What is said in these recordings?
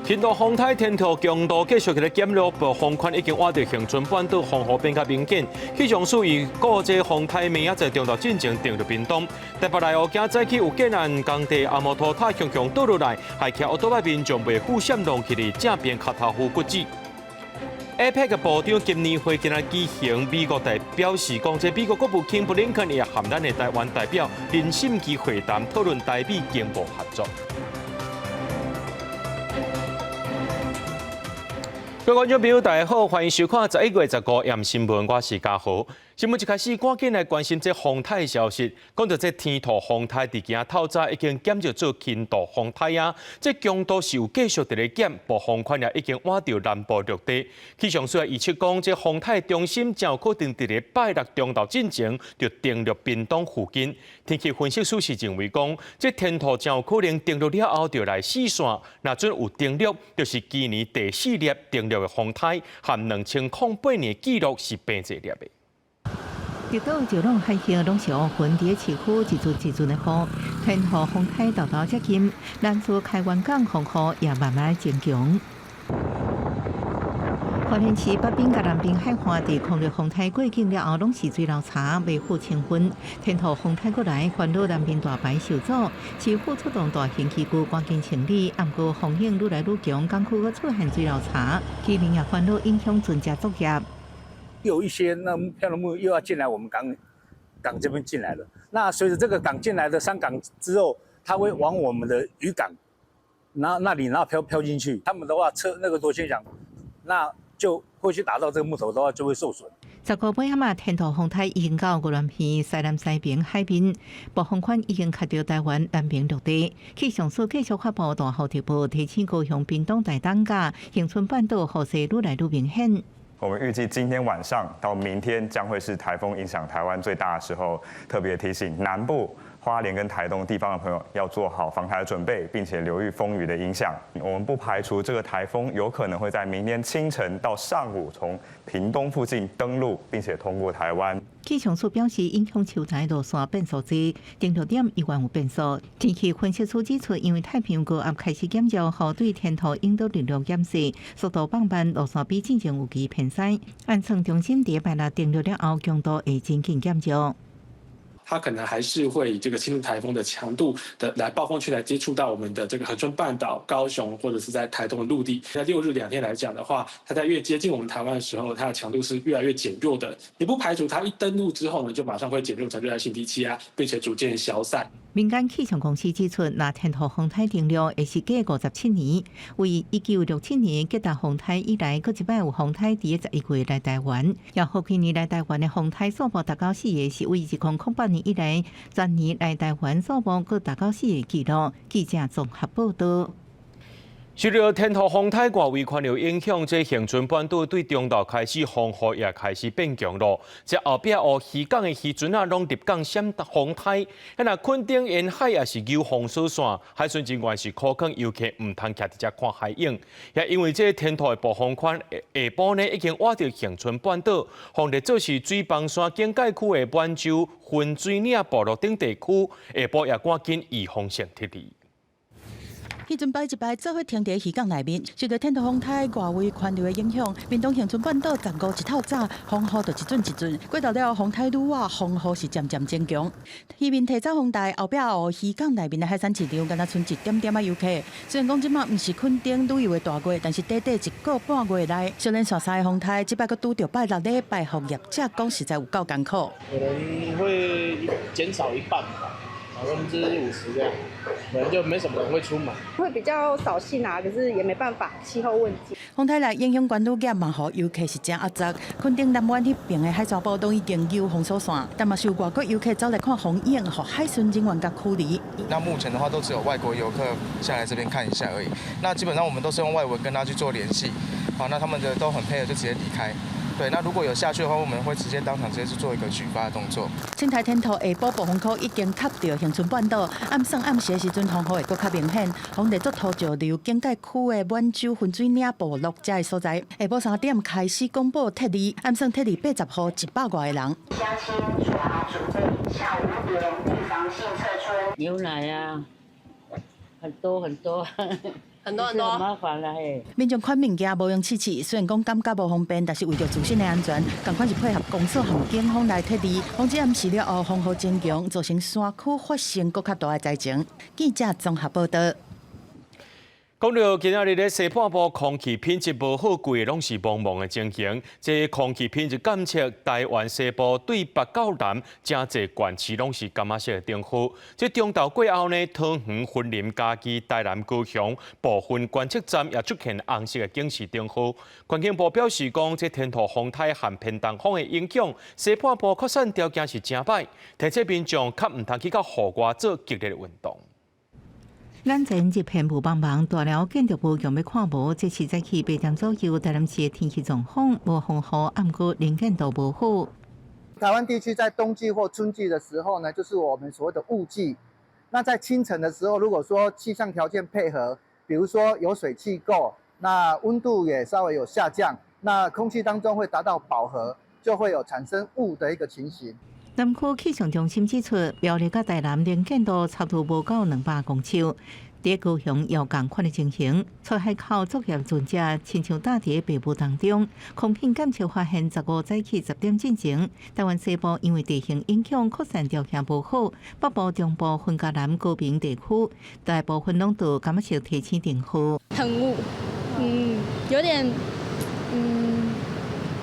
印度风台天头强度继续在减弱，风圈已经挖到恒春半岛风雨变较明显。气象署以国际风台名仔在中岛进程定入屏东。台北内湖今早起有建案工地阿摩托塔强强倒落来，还骑奥多麦民众被富闪浪去的正边脚头骨骨折。APEC 部长今年会今日举行，美国代表示讲，这美国国务卿布林肯也含咱的台湾代表林信基会谈，讨论台美经贸合作。各位观众朋友，大家好，欢迎收看11月15日新闻，我是嘉豪。新闻一开始，赶紧来关心这风台的消息。讲到这天兔风台，伫今透早已经减弱做轻度风台啊。这强度是有继续伫咧减，暴风圈也已经挖到南部陆地。气象署预测讲，这风台中心将有可能伫咧拜六中昼进前就登陆屏东附近。天气分析师是认为讲，这天兔将有可能登陆了后就来四散，若准有登陆，就是今年第4粒登陆的风台，和2008年纪录是并一粒的。直到就拢海峡拢是乌云伫起伏，一阵一阵的雨，天候风台豆豆接近，南厝开元港风雨也慢慢增强。花莲市北滨甲南滨海岸地空热风台过境了后，拢是水流差，未复清分。天候风台过来，烦恼南滨大排受阻，市府出动大型机具赶紧清理。不过风险愈来愈强，港区阁出现水流差，居民也烦恼影响船只作业。有一些那漂流木又要进来我们港这边进来了。那随着这个港进来的上港之后，它会往我们的渔港，那里飘进去。他们的话那个螺旋桨，那就会去打到这个木头的话就会受损。19尾仔天兔风台已经到五原县西南西边海边，暴风圈已经卡到台湾南边陆地。气象署继续发布大雨特报，提醒高雄、屏东大东甲、恒春半岛雨势愈来愈明显。我们预计今天晚上到明天将会是台风影响台湾最大的时候，特别提醒南部、花莲跟台东地方的朋友要做好防台的准备，并且留意风雨的影响。我们不排除这个台风有可能会在明天清晨到上午从屏东附近登陆，并且通过台湾。气象署表示，影响球台路线变数多，登陆点依然有变数。天气分析师指出，因为太平洋高压开始减弱，后对天兔引导力量减弱，速度放慢，路线比之前有期偏西。安测中心第拜六登陆了后，强度会渐渐减弱。它可能还是会以这个轻度台风的强度的来暴风圈来接触到我们的这个恒春半岛、高雄或者是在台东的陆地。在6日2天来讲的话，它在越接近我们台湾的时候，它的强度是越来越减弱的。也不排除它一登陆之后呢，就马上会减弱成热带性低气压，并且逐渐消散。民间气象公司指出，那天兔风台登陆会是隔57年，为1967年吉达风台以来，佫一摆有风台伫11月来台湾。也好几年来台湾的风台数目达到4个，是为2008年以来全年来台湾数目佫达到4个纪录。记者综合报道。随着天兔风台外围环流影响，这恒春半岛对中岛开始风雨也开始变强咯。这后壁湖渔港的渔船啊，拢入港闪风台。那垦丁沿海也是有风疏线，海巡人员是可劝游客唔通徛伫遮看海影。也因为这天兔的暴风圈下晡呢，已经挖到恒春半岛，风力做是水崩山警戒区的满洲分水岭部落顶地区，下晡也赶紧预防性撤离。迄阵摆一摆做伙停伫渔港内面，受到天兔风台外围环流的影响，屏东恒春半岛15日一透早，风雨就一阵一阵，过到了风台愈晚，风雨是渐渐增强。渔民提早风台后壁渔港内面的海产市场，敢若剩一点点游客。虽然讲即马毋是垦丁旅游的大月，但是短短1个半月内，小连刷3个风台，即摆佫拄着拜6礼拜，服业者讲实在有够艰苦。可能会减少一半吧。50%这样，可能就没什么人会出门，会比较扫兴啊。可是也没办法，气候问题。风台来影响关路业嘛，互游客是真压榨。垦丁南湾迄边的海沙堡都已经有封锁线，但嘛是有外国游客走来看风影，互海巡人员甲驱离。那目前的话，都只有外国游客下来这边看一下而已。那基本上我们都是用外文跟他去做联系，好，那他们的都很配合，就直接离开。对，那如果有下去的话，我们会直接当场直接去做一个举发的动作。青台天兔下晡暴风圈已经卡到恒春半岛，暗时的时阵风雨会更较明显，风力足拖着流警戒区的满洲分水岭部落这个所在。下晡3点开始公布撤离，暗算撤离80户，100多个人。乡亲做好准备，下午5点预防性撤村。牛奶啊，很多很多。很多很多。麻烦了嘿。民众款物件无用试试，虽然讲感觉无方便，但是为着自身的安全，赶快是配合公所和警方来撤离。防止暗时了后风雨增强，造成山区发生更较大的灾情。记者综合报道。讲到今仔日咧西半部空气品质无好，规个拢是茫茫的情形。这空气品质监测台湾西部对北到南，真侪县市拢是柑仔色的灯号。这中昼过后呢，桃园、云林、嘉义、台南、高雄部分观测站也出现红色的警示灯号。环境部表示讲，这天土风台和偏东风的影响，西半部扩散条件是真歹，提醒民众较唔通去到户外做激烈的运动。眼前一片雾茫茫，大寮建筑物用要看无。这是早起8点左右，台南市的天气状况无风雨，暗过能见度无好。台湾地区在冬季或春季的时候呢，就是我们所谓的雾季。那在清晨的时候，如果说气象条件配合，比如说有水汽够，那温度也稍微有下降，那空气当中会达到饱和，就会有产生雾的一个情形。南区气象中心指出，苗栗甲台南能见度差不多无到200公尺。伫高雄也有同款的情形，出海口作业船只亲像搭伫白雾当中。空品监测发现，15早起10点进前，台湾西部因为地形影响，扩散条件无好，北部、中部、云嘉南、高屏地区大部分拢到柑仔色提醒灯号。很雾，有点，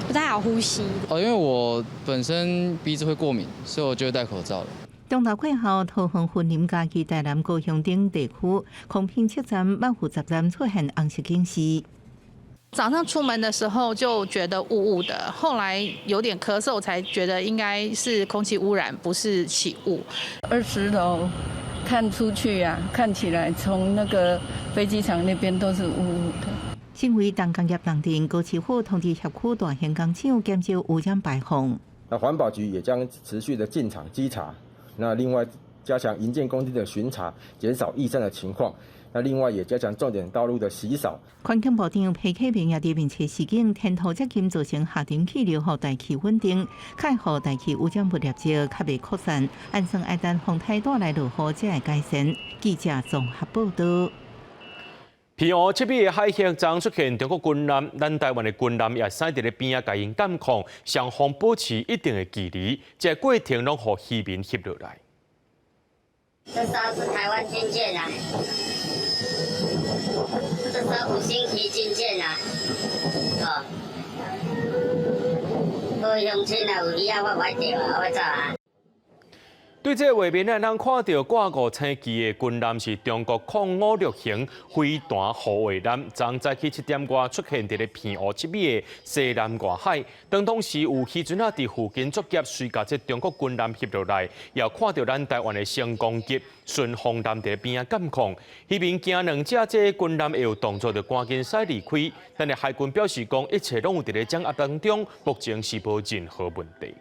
不太好呼吸。因为我本身鼻子会过敏，所以我就会戴口罩了。中昼过后，桃园、云林、嘉义、台南、高雄等地区空品测站、万湖10站出现红色警示。早上出门的时候就觉得雾雾的，后来有点咳嗽，才觉得应该是空气污染，不是起雾。20楼看出去啊，看起来从那个飞机场那边都是雾雾的。身为重工业重镇，高市府通知辖区大型工厂减少污染排放。那环保局也将持续的进场稽查。那另外加强营建工地的巡查，减少逸散的情况。那另外也加强重点道路的洗扫。环境部长裴启明也伫面切示警，天土接近造成下沉气流，互大气稳定，介乎大气污染物粒子较袂扩散。按算爱等风台带来落雨才会改善。记者综合报道。澎湖7米的海峡将出现中国军舰，咱台湾的军舰也驶伫咧边仔，甲因监控，双方保持一定的距离，这过程拢互渔民翕落来。这艘是台湾军舰啊，这艘5星级军舰啊，好乡亲啊，有鱼啊，我歹钓啊，我走啊。对这画面，咱看到挂5星旗的军舰是中国空560型飞弹护卫舰，昨早起7点外出现伫咧澎湖7米的西南外海。当同时有渔船伫附近作业，随甲这中国军舰翕落来，也看到咱台湾的升空机顺风舰伫边仔监控。渔民惊2只这军舰会有动作，就赶紧驶离开。但是海军表示讲，一切拢有伫咧掌握当中，目前是无任何问题。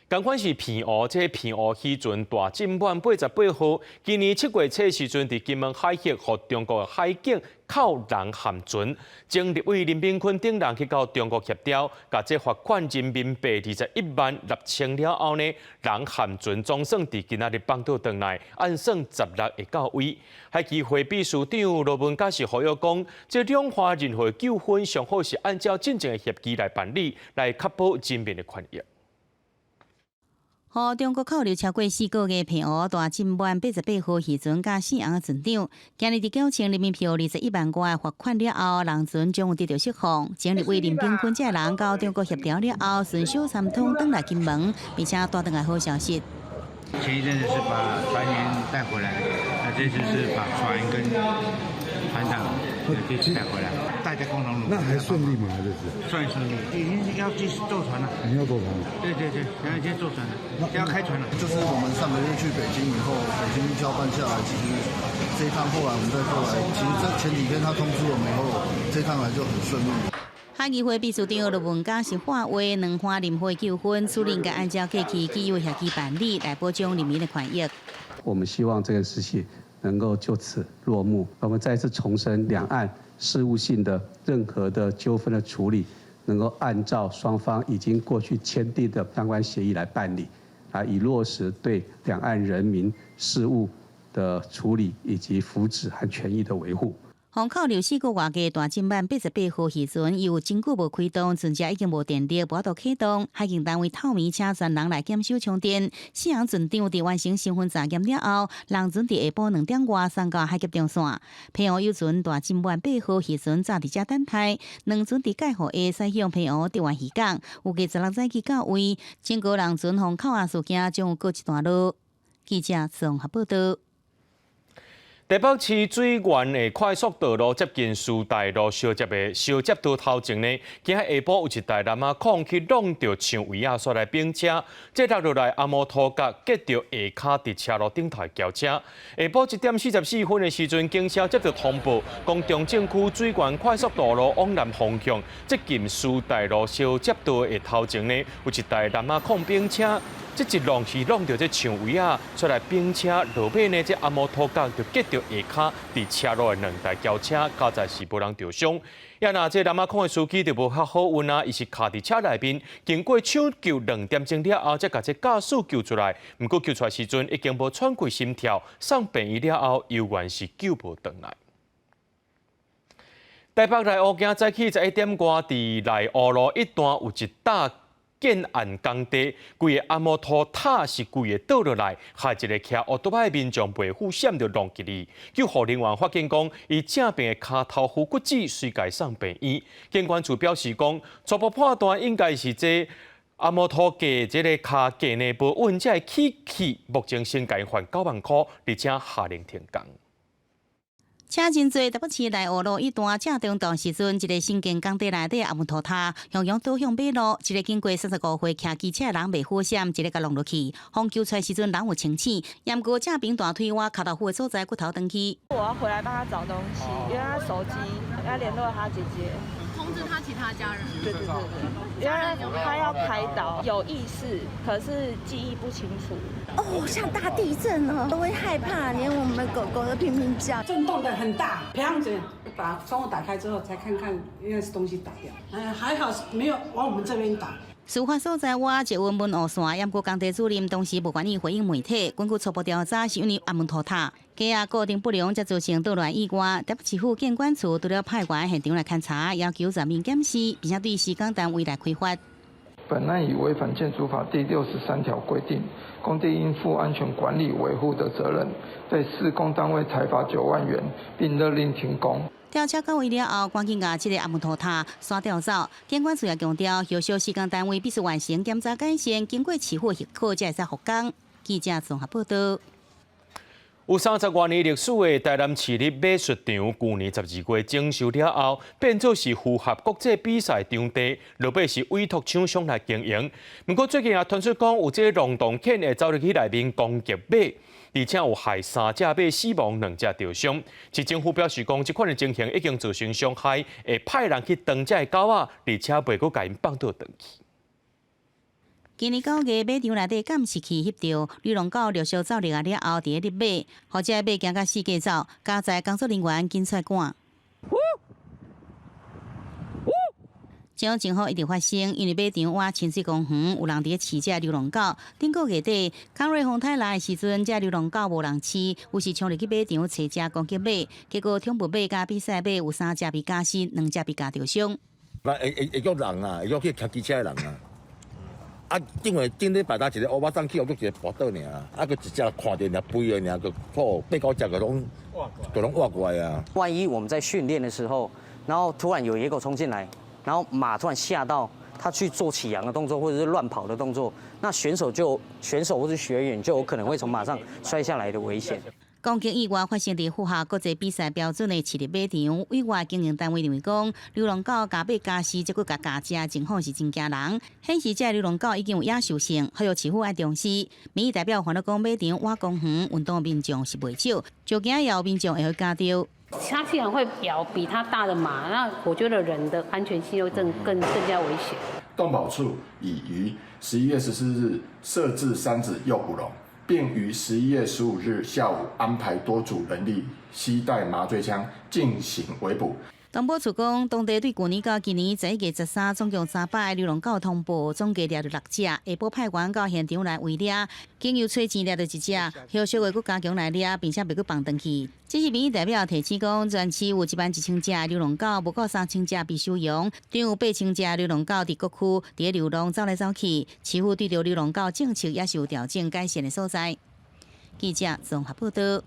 同款是澎湖，这澎湖渔船大进满88号，今年7月初时阵，伫金门海峡和中国海警扣人含船，经立委林炳坤等人去到中国协调，甲这罚款人民币216000了后呢，人含船总算伫今仔日放倒转来，按算16会到位。海基会秘书长罗文嘉是呼吁讲，这两方任何纠纷上好是按照正常的协议来办理，来确保人民的权益。和中国扣留超过4个月，澎湖大金湾88号渔船甲4红的船长，今日伫缴清人民票21万元罚款了后，人船将有得到释放。前立委林炳坤这人到中国协调了后，顺手3通返来金门，并且带回来好消息。前一阵子是把船员带回来，那这次是把船跟船长这次带回来，大家共同努力。那还顺利吗？这是算顺利，已经要去坐船了。你要坐船？对，现在先坐船了，要开船了。就是我们上个月去北京以后，北京交办下来，其实这一趟后来我们再过来，其实这前几天他通知我们以后，这趟来就很顺利。海议会秘书长罗文嘉是话话，两方任何纠纷，处理应该按照过去既有协议办理，来保障人民的权益。我们希望这件事情能够就此落幕。我们再次重申，两岸事务性的任何的纠纷的处理，能够按照双方已经过去签订的相关协议来办理，以落实对两岸人民事务的处理以及福祉和权益的维护。虹口六4个外界大进版88号时阵，由真久无开动，船只已经无电力，无法度启动。海警单位透明请专人来检修充电。四航船长伫完成身份查验了后，人船伫下晡2点外送到海峡中线。澎湖有船大进版8号时阵早伫遮等待，两船伫介河下驶向澎湖台湾渔港，有计16载期到位。经过人船虹口岸事件将有告一段落。记者综合报道。台北市水源的快速道路接近师大路相接道头前呢，今下晡有一台南亚空去弄到墙围啊，煞来并车，这落落来阿摩托角夹到下骹伫车路顶头轿车。下晡1点44分的时阵，警车接到通报，讲中正区水源快速道路往南方向接近师大路相接道的头前呢，有一台南亚空并车。这一弄是弄到这墙围啊，出来并车落尾呢，这阿摩托角就夹到下骹伫车路的2台轿车，加在是无人受伤。也那这南亚空的司机就无较好运啊，伊是卡伫车内面，经过抢救2点钟了后，才把这驾驶救出来。不过救出来时阵已经无喘过心跳，送病院了后，犹原是救无回来。台北内湖今早起11点外，伫内湖路一段有一大建案工地，规个阿摩托塔是规个倒落来，害一个骑奥多摆民众背负险着撞击哩。救护人员发现讲，伊正边个骹头骨骨折，随家送病院。监管处表示讲，初步判断应该是这阿摩托架这个骹架内部稳，才会起气。目前先计还9万块，而且下令停工。车真多，台北市内湖路一段正中段时阵，一个新建工地内底阿摩托塔向倒向马路，一个经过35岁骑机车的人袂好险，一个甲弄落去。风救出来时阵人有清醒，验过正边大腿外脚头骨的所在骨头断去。我要回来帮他找东西，因为他手机要联络他姐姐，通知他其他家人。对，因为他要开刀，有意识，可是记忆不清楚。哦，像大地震哦，都会害怕，连我们狗狗都拼命叫，震动的很大，砰着把窗户打开之后才看看，因为是东西打掉。还好没有往我们这边打。事发所在外一温文湖线，验过工地主任当时无愿意回应媒体。根据初步调查，是因为阿摩托塔架啊固定不良，才造成倒乱意外。台北市府监管处除了派员现场来勘查，要求全面检视，并且对施工单位来开发。本案已违反建筑法第63条规定，工地应负安全管理维护的责任，对施工单位裁罚9万元，并勒令停工。吊车到位了后，赶紧把这个阿摩托塔刷掉走。监管处也强调，要求施工单位必须完成检查改善，经过市府许可才会使复工。记者综合报道。有30多年历史的台南市立美术场，去年12月整修了后，变作是符合国际比赛场地，落尾是委托厂商来经营。不过最近也传出讲，有这个龙洞犬会走入去内面攻击马，而且有害3只马死亡，2只受伤。市政府表示讲，这款的情形已经造成伤害，会派人去当这狗仔，而且袂阁甲因放倒转去。今年9月，马场内底监视器翕到女狼狗陆续走入来了后，伫咧立马，或者马行到四界走，加在工作人员紧出来赶。这种情况一直发生，因为马场挖清水公园有人伫咧饲只流浪狗。顶个月底，康瑞风台来的时阵，这流浪狗无人饲，有时冲入去马场找只攻击马，结果冲步马甲比赛马有3只被夹死，2只被夹着伤。会叫人啊，会叫去骑机车的人啊。啊，因为顶礼拜一个乌巴桑去，我一个跋倒尔，啊，佮一只看着尔肥个尔，佮靠被狗食个拢挖过来啊。万一我们在训练的时候，然后突然有野狗冲进来，然后马突然吓到，他去做起扬的动作或者是乱跑的动作，那选手或是学员就有可能会从马上摔下来的危险。攻击意外发生在符合国际比赛标准的市立马场，委外经营单位认为讲，流浪狗加被夹死，结果加食，情况是真惊人。显示这流浪狗已经有野兽性，还有市府爱重视。民意代表反正讲，马场挖公园运动民众是袂少，就惊以后民众会去加丢。它既然会咬比它大的马，那我觉得人的安全性又更加危险。动保处已于11月14日设置3只诱捕笼。并于11月15日下午安排多组人力携带麻醉枪进行围捕。东部处讲，当地对去年到今年11月13总共300个流浪狗通报，总计抓到6只，下晡派员到现场来围猎，经由找钱抓到1只，后续会佫加强来猎，并且袂佫放转去。这是民意代表提醒讲，全市有11000只流浪狗，无够3000只被收容，另有8000只流浪狗伫各区伫流浪走来走去，市府对着流浪狗政策也是有调整改善的所在。记者综合报道。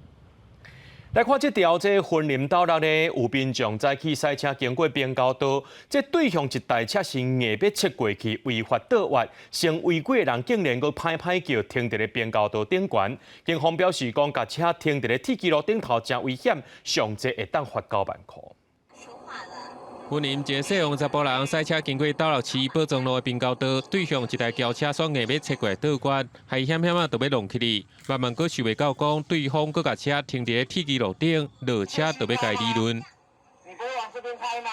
来看这条森林道路呢，有民众早起赛车经过边高道，这对向一台车是硬要切过去，违法倒弯，成违规的人竟然阁歹叫停伫咧边高道顶悬。警方表示讲，甲车停伫咧铁轨路顶头真危险，上济会当罚9万块。云林一个细王查甫人赛车经过斗六市宝藏路的边高道，对向一台轿车煞硬要切过来倒弯，还险险啊，就要弄起哩。慢慢阁想袂到讲，对方阁甲车停伫咧铁轨路顶，落车就要甲伊理论。你不会往这边开吗？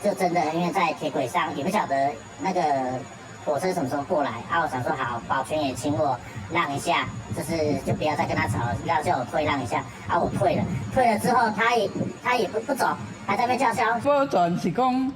就真的因为在铁轨上，也不晓得那个火车什么时候过来啊。我想说好，保全也请我让一下，就不要再跟他吵了，要叫我退让一下啊。我退了之后，他也不走。还在那叫嚣。保全是讲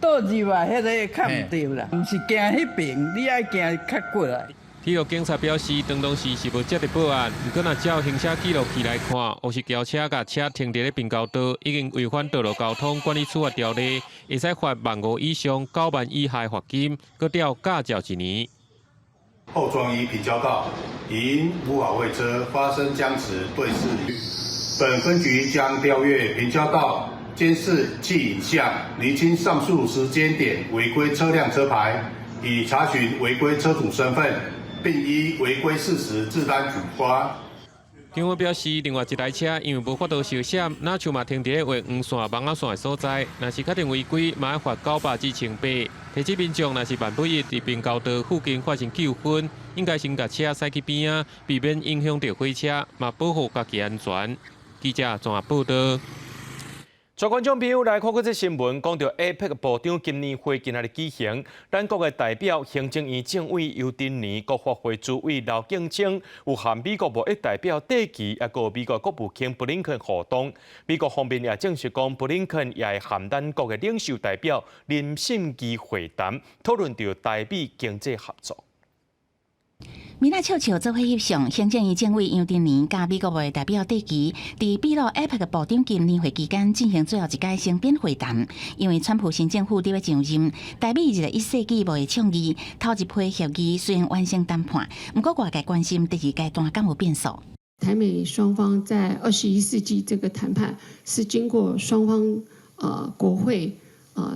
倒入来，迄个看唔到啦，唔是行迄边，你爱行较过来。体育警察表示，当时是无接到报案，不过若照行车记录器来看，或是轿车甲车停伫咧并高道，已经违反道路交通管理处罚条例，会使罚15000以上9万以下罚金，搁吊驾照1年。后撞于平交道，因无法会车发生僵持对峙，本分局将调阅平交道监视器影像，厘清上述时间点违规车辆车牌，以查询违规车主身份，并依违规事实自担处罚。警方表示，另外一台车因为无法度烧闪，那像嘛停伫咧画黄线、盲仔线的所在，若是确定违规，嘛要罚900至1800。提醒民众，若是万不一伫并高道附近发生纠纷，应该先把车驶去边啊，避免影响到火车，嘛保护家己安全。记者综合报道。全观众朋友来看看这新闻，讲到 APEC 部长今年会今仔日举行，咱国的代表行政院政委尤丁年、国发会主委刘敬清，有和美国贸易代表戴琪，也有美国国务卿布林肯互动。美国方面也证实讲，布林肯也会和咱国的领袖代表林信基会谈，讨论到台美经济合作。米娜笑笑做伙翕相，行政院政委杨定年甲美国贸易代表戴琪伫秘鲁 APEC 部长级年会期间进行最后一届双边会谈。因为川普新政府伫要上任，台美21世纪贸易倡议头一批协议虽然完成谈判，不过外界关心第二阶段敢有变数。台美双方在21世纪这个谈判是经过双方国会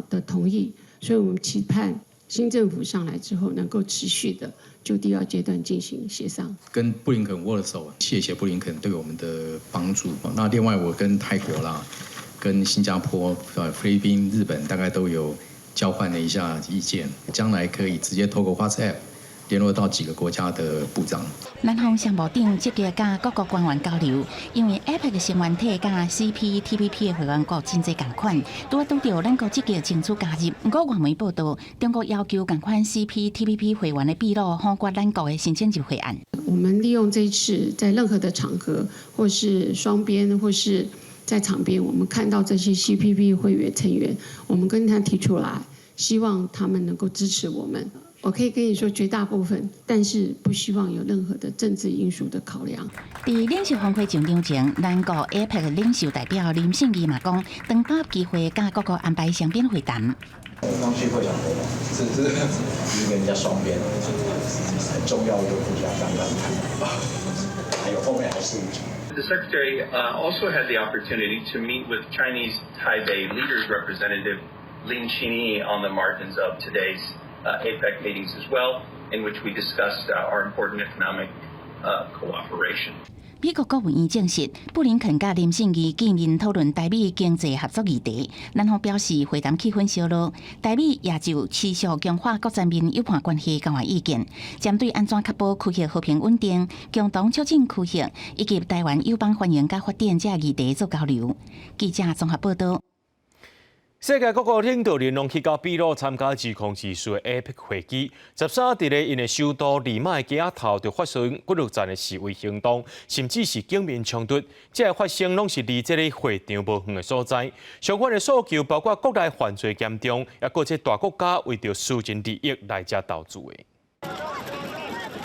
的同意，所以我们期盼新政府上来之后能够持续的就第二阶段进行协商。跟布林肯握了手，谢谢布林肯对我们的帮助。那另外我跟泰国啦、跟新加坡、菲律宾、日本大概都有交换了一下意见，将来可以直接透过 WhatsApp 联络到几个国家的部长。南方商务长积极甲各国官员交流，因为 APEC 成员体甲 CPTPP 的会员国真侪共款，拄到咱国积极争取加入。不过外媒报道，中国要求共款 CPTPP 会员的秘鲁否决咱国的申请入会案。我们利用这一次在任何的场合，或是双边，或是在场边，我们看到这些 CPTPP 会员成员，我们跟他提出来，希望他们能够支持我们。我可以跟你说绝大部分，但是不希望有任何的政治因素的考量。在领袖峰会上场前，咱国 APEC 领袖代表林信基嘛讲，等把握机会，甲各国安排双边会谈。刚去会场活动，是跟人家双边很重要的一个国家刚刚谈，还有后面还是。The Secretary also had the opportunity to meet with Chinese Taipei Leaders Representative Lin Qinyi on the margins of today's APEC meetings as well, in which we discussed our important economic cooperation. 美国国务院证实，布林肯甲林信基见面讨论台美经济合作议题。南方表示会谈气氛烧热，台美也就持续强化各层面友好关系交换意见，针对安怎确保区域和平稳定、共同促进区域以及台湾友邦欢迎甲发展这议题做交流。记者综合报道。世界各国领导人拢去到秘鲁参加自控技术的 APEC 会议。13日咧，因的首都利马的街仔头就发生骨肉战的示威行动，甚至是警民冲突。这个发生拢是离这个会场无远的所在。相关的诉求包括国内犯罪严重，也搁这大国家为着私人利益来遮投资的。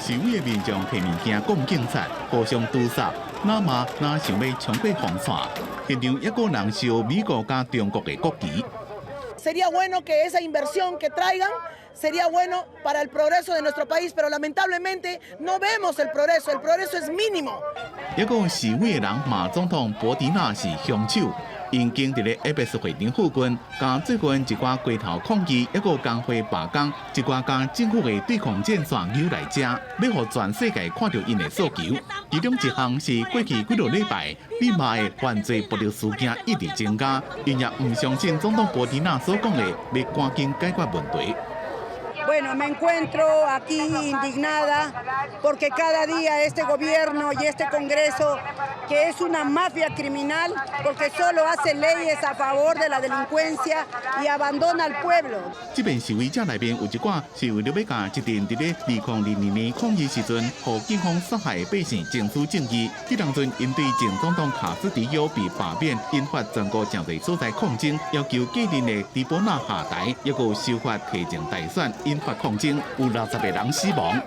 示威的民众摕物件讲警察，互相堵塞，那想要冲过防线，现场也有人烧美国加中国的国旗。Sería bueno que esa inversión que traigan sería bueno para el progreso de nuestro país, pero lamentablemente no vemos el progreso es mínimo. 也有示威的人骂总统博迪纳是凶手。因经伫咧 APEC 会场附近，甲最近一寡街头抗议，一个工会罢工，一寡甲政府的对抗战线扭来遮，要互全世界看到因的诉求。其中一项是过去几个礼拜，利马的犯罪暴力事件一直增加，因也唔相信总统博迪纳所讲的要赶紧解决问题。Bueno, me encuentro aquí indignada porque cada día este gobierno y este Congreso, que es una mafia criminal, porque solo hace leyes a favor de la delincuencia y abandona al pueblo. 这边示威者内面有一寡是为了要甲一定伫咧2002年抗议时阵，互警方杀害百姓争取正义。迄当阵因对前总统卡斯迪奥被罢免，引发全国真侪所在抗争，要求继任的迪波纳下台，也有修法提前大选。引发抗争，有60个人死亡。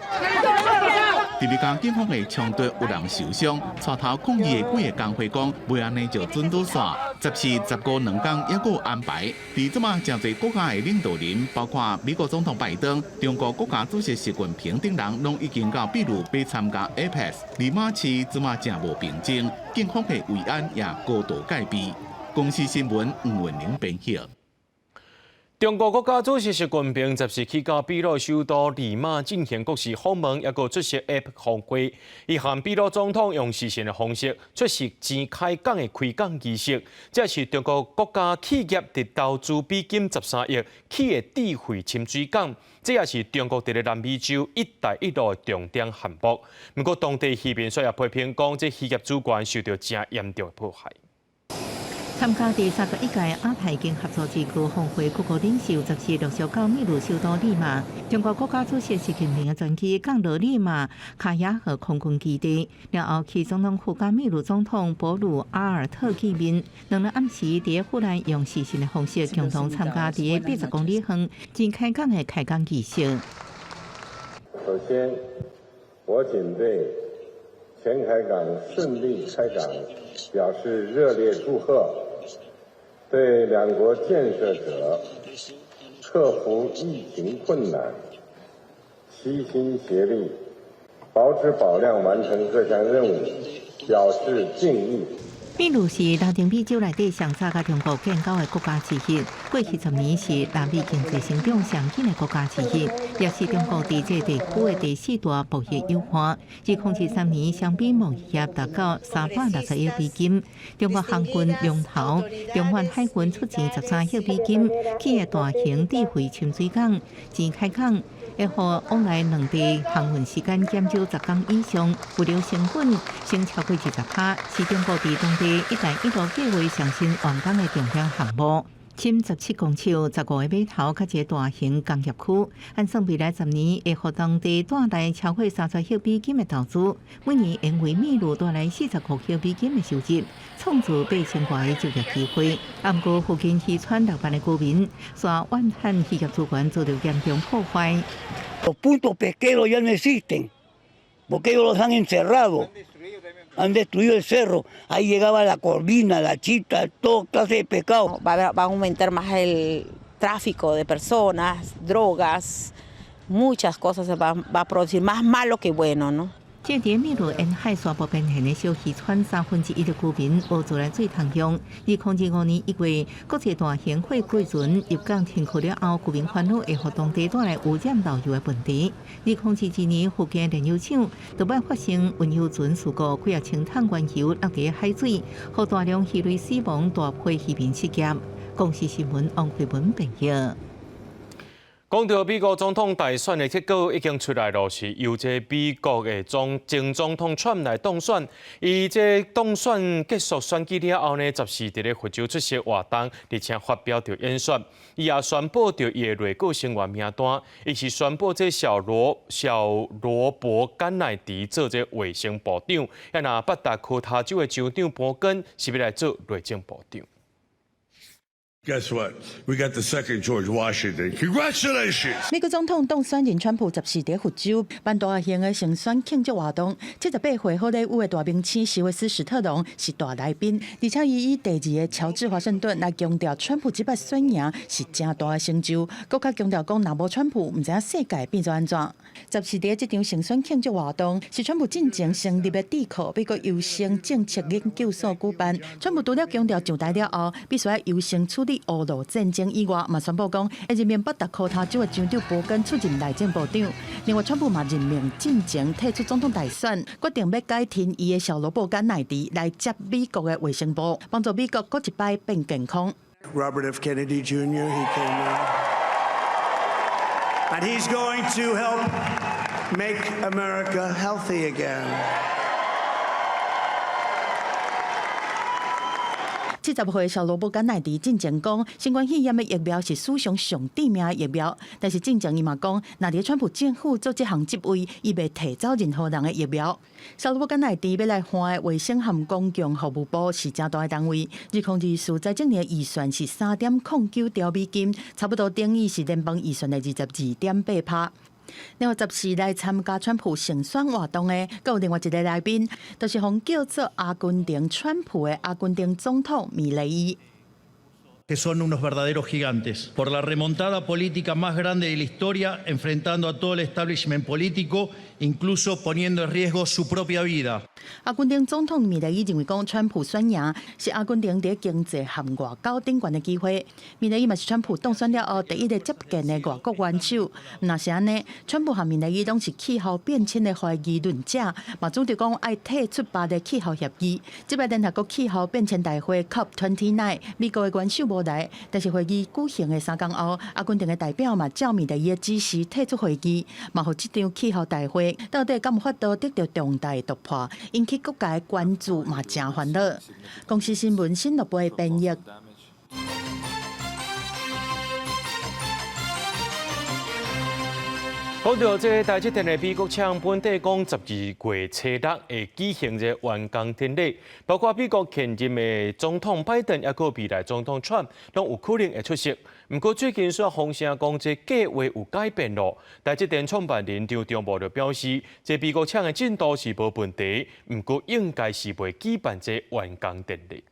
第二天，警方的冲突有人受伤，带头抗议的几个工会讲，袂安尼就准堵线。14、15两天也有安排。伫这么真侪国家的领导人，包括美国总统拜登、中国国家主席习近平等人，拢已经到秘鲁要参加 APEC。利马市这么真无平静，警方的维安也高度戒备。公司新闻黄文玲编辑。中国国家主席习近平14去到秘鲁首都利马进行国事访问，也个出席 APEC 峰会。伊和秘鲁总统用视讯的方式出席前开港的开港仪式。这是中国国家企业伫投资比金13亿起的智慧深水港，这也是中国伫咧南美洲“一带一路”的重点项目。不过，当地渔民却也批评讲，这渔业主权受到真严重的迫害。参加第31届亚太经合作智库峰会各国领袖14陆续到秘鲁首都利马。中国国家主席习近平的专机降落利马卡亚河空军基地，然后其总统府甲秘鲁总统博鲁阿尔特见面。两人暗时伫湖南用视讯的方式共同参加伫80公里远前开港的开港仪式。首先，我谨对前海港顺利开港表示热烈祝贺。对两国建设者克服疫情困难、齐心协力、保质保量完成各项任务表示敬意。秘鲁是拉丁美洲内底上早甲中国建交的国家之一。过去10年是南美经济成长上紧的国家之一，也是中国伫这地区的第4大贸易伙伴。2013年，双边贸易额达到360亿美金。中国航军龙头中远海军出钱13亿美金，起个大型智慧深水港前开港。会互往来两地航运时间减少10天以上，物流成本省超过20%，是中国伫当地“一带一路”计划上新完工的重点项目。深17公尺、15个码头，甲一个大型工业区，按算未来10年会互当地带来超过30亿美金的投资，每年因为秘鲁带来45亿美金的收入，创造8000外的就业机会。不过，附近渔船6万的居民，说远海渔业资源遭到严重破坏。Los puntos pesqueros ya no existen, porque ellos los han encerrado, han destruido el cerro, ahí llegaba la corvina, la chita, toda clase de pescado. Va a aumentar más el tráfico de personas, drogas, muchas cosas se va a producir, más malo que bueno, ¿no? 这伫秘鲁沿海沙漠边缘的小渔船1/3的居民无自来水通用。2025年1月，国际大型货柜船入港停靠了后，居民烦恼会互当地带来污染导游的问题。2021年，附近炼油厂多摆发生运油船事故，几啊千桶原油落伫海水，互大量鱼类死亡，大批渔民失业。公司新闻王慧文报道。讲到美国总统大选的结果已经出来了，是由这美国的前总统川来当选。伊这当选结束选举了后呢，14伫咧佛州出席活动，而且发表着演说。伊也宣布着伊的内阁成员名单，伊是宣布这小罗伯甘乃迪做这卫生部长，也拿北达科他州的州长伯根是要来做内政部长。Guess what? We got the second George Washington. Congratulations! 美国总统当选人川普14在佛州办大型的胜选庆祝活动，78岁好莱坞的大明星史威斯史特龙是大来宾，而且伊以第2个乔治华盛顿来强调川普这摆选赢是正大的成就，更加强调讲若无川普，唔知影世界变作安怎。14在这场胜选庆祝活动是川普进前成立的智库美国优先政策研究所举办，川普除了强调上台了后必须要优先处理俄罗战争以外，嘛宣布讲会任命北达科他州的州长伯根出任内政部长。另外，川普嘛任命进前退出总统大选，决定要改添伊的小罗伯甘乃迪来接美国的卫生部，帮助美国搁一摆变健康。Robert F. Kennedy Jr. He came in, and he's going to help make America healthy again. 70岁小罗伯甘乃迪进前讲，新冠肺炎的疫苗是史上上致命的疫苗，但是进前伊嘛讲，若伫川普政府做这项职位，伊袂提走任何人的疫苗。小罗伯甘乃迪要来换的卫生和公共服务部是正大的单位，2024财政年预算是3.09兆美金，差不多等于是联邦预算的22.8%。另外14来参加川普胜选活动的，还有另外一个来宾，就是被叫做阿根廷川普的阿根廷总统米雷伊。Que son unos verdaderos gigantes, por la remontada política más grande de la historia, enfrentando a todo el establishment político, incluso poniendo en riesgo su propia vida. 阿根廷总统米雷伊认为讲，川普选赢是阿根廷在经济和外交顶悬的机会。米雷伊嘛是川普当选了后第一个接见的外国元首。若是安尼，川普和米雷伊拢是气候变迁的怀疑论者，嘛主张讲爱退出巴黎气候协议。这摆联合国气候变迁大会 COP29， 美国的元首无来，但是会议举行的3天后，阿根廷的代表嘛照米雷伊的指示退出会议，嘛互这场气候大会到底敢有法度得到重大突破？引起各界关注嘛，真烦恼。公司新闻新乐杯编译。讲到这台积电的美国厂本地讲12月初6会举行这完工典礼，包括美国现任的总统拜登，也个未来总统川拢有可能会出席。不过最近煞风声讲这计划有改变咯。台积电创办人张忠谋就表示，这美国厂的进度是无问题，不过应该是袂举办这完工典礼。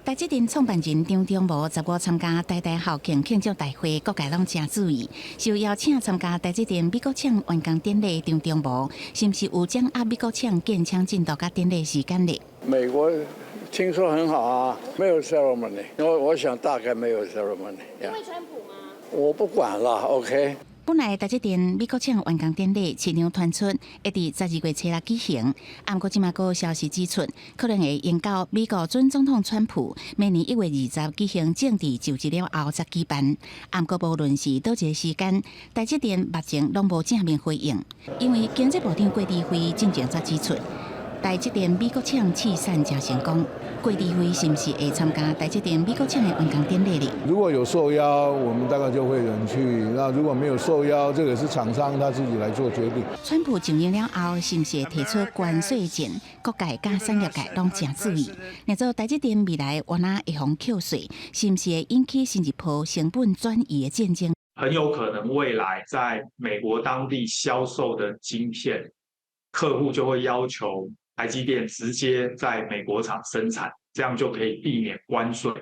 台积电创办人张忠谋15参加台校庆庆祝大会，各界拢真注意。受邀请参加台积电美国厂完工典礼，张忠谋是不是有掌握美国厂建厂进度甲典礼时间呢？美国听说很好啊，没有 ceremony， 我想大概没有 ceremony。因为川普吗？我不管了 ，OK。本来台积电美国厂完工典礼市场传出会伫12月初6举行，不过即马有消息指出，可能会延到美国准总统川普明年1月20举行政治就职了后才举办。不过无论是倒一个时间，台积电目前拢无正面回应，因为经济部长郭志辉进前才指出，台积电美国厂试产真成功。郭志辉是不是会参加台积电美国厂的完工典礼呢？如果有受邀，我们大概就会人去；那如果没有受邀，这个是厂商他自己来做决定。川普上任了后，是不是提出关税减？各界甲产业界拢真注意。那做台积电未来往哪会防扣税，是不是会引起新一波成本转移的战争？很有可能未来在美国当地销售的晶片，客户就会要求台积电直接在美国厂生产，这样就可以避免关税。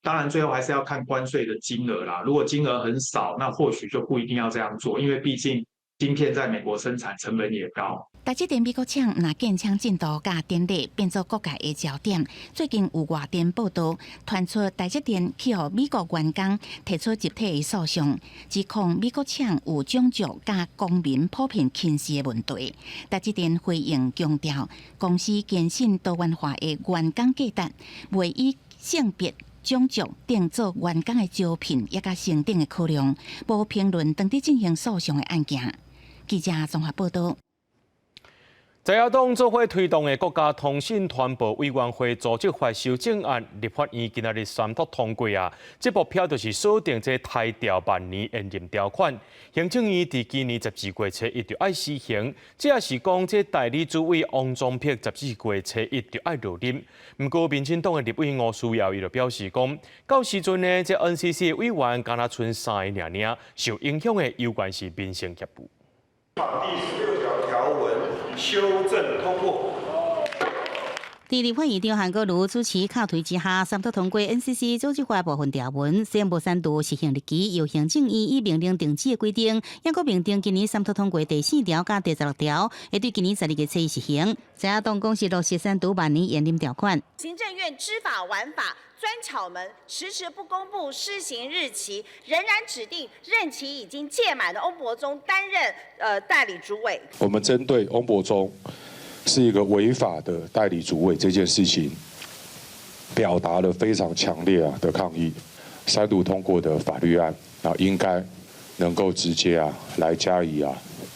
当然，最后还是要看关税的金额啦。如果金额很少，那或许就不一定要这样做，因为毕竟晶片在美国生产成本也高。台积电美国厂若建厂进度甲典礼变作各界的焦点。最近有外电报道传出台积电去互美国员工提出集体的诉讼，指控美国厂有种族甲公民普遍轻视的问题。台积电回应强调，公司坚信多元化的员工价值，袂以性别、种族、定做员工的招聘，也甲升等的考量，无评论当地进行诉讼的案件。记者综合报道。在野党做伙推动的国家通信传播委员会组织法修正案，立法院今仔日三读通过啊。这目标就是锁定这台调万年延任条款。行政院伫今年12月初一就爱施行，这也是讲这代理主委王宗碧14月初一就爱入任。不过，民进党的立委吴思瑶伊就表示讲，到时阵呢，这 NCC 的委员敢若剩3个尔，受影响的有关是民生业务。第16条条文修正通过。伫立法院长韩国瑜主持敲推之下，三读通过 NCC 组织法部分条文，宣布删除实行日期，由行政院以命令定止的规定，也搁明定今年三读通过第4条甲第16条，会对今年12月初一实行。在野党公示落实删除万年延任条款。行政院知法玩法钻巧门，迟迟不公布施行日期，仍然指定任期已经届满的翁博宗担任代理主委。我们针对翁博宗是一个违法的代理主委这件事情，表达了非常强烈的抗议。三读通过的法律案应该能够直接来加以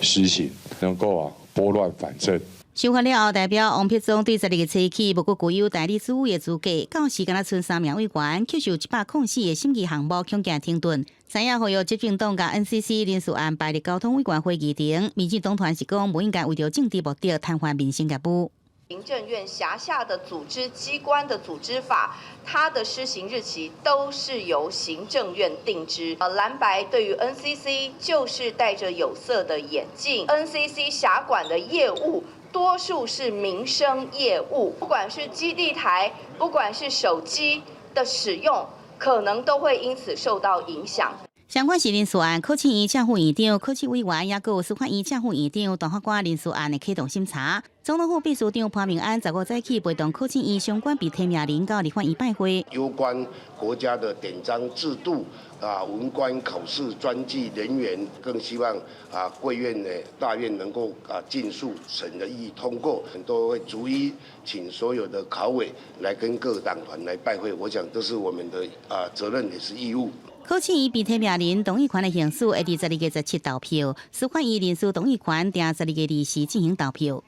施行，能够拨乱反正。修法了后，代表王必宗对12月初起无过具有代理主委的资格，到时敢若剩3名委员，接受104个审议项目强行停顿。知影会由执政党甲 NCC 人事安排的交通委员会议程，民进党团是讲不应该为着政治目的瘫痪民生业务。行政院辖下的组织机关的组织法，它的施行日期都是由行政院定之。蓝白对于 NCC 就是戴着有色的眼镜 ，NCC 辖管的业务多数是民生业务，不管是基地台，不管是手机的使用，可能都会因此受到影响。相关是人事案，考试院正副院长、考试委员，也有司法院正副院长、大法官人事案的启动审查。总统府秘书长潘明安15早起陪同考试院相关被提名人到立法院拜会。有关国家的典章制度文官考试专技人员，更希望贵院的大院能够尽速审议通过，都会逐一请所有的考委来跟各党团来拜会。我想这是我们的责任也是义务。考试院被提名人同意权的刑事会伫12月17投票，司法院人事同意权定12月20进行投票。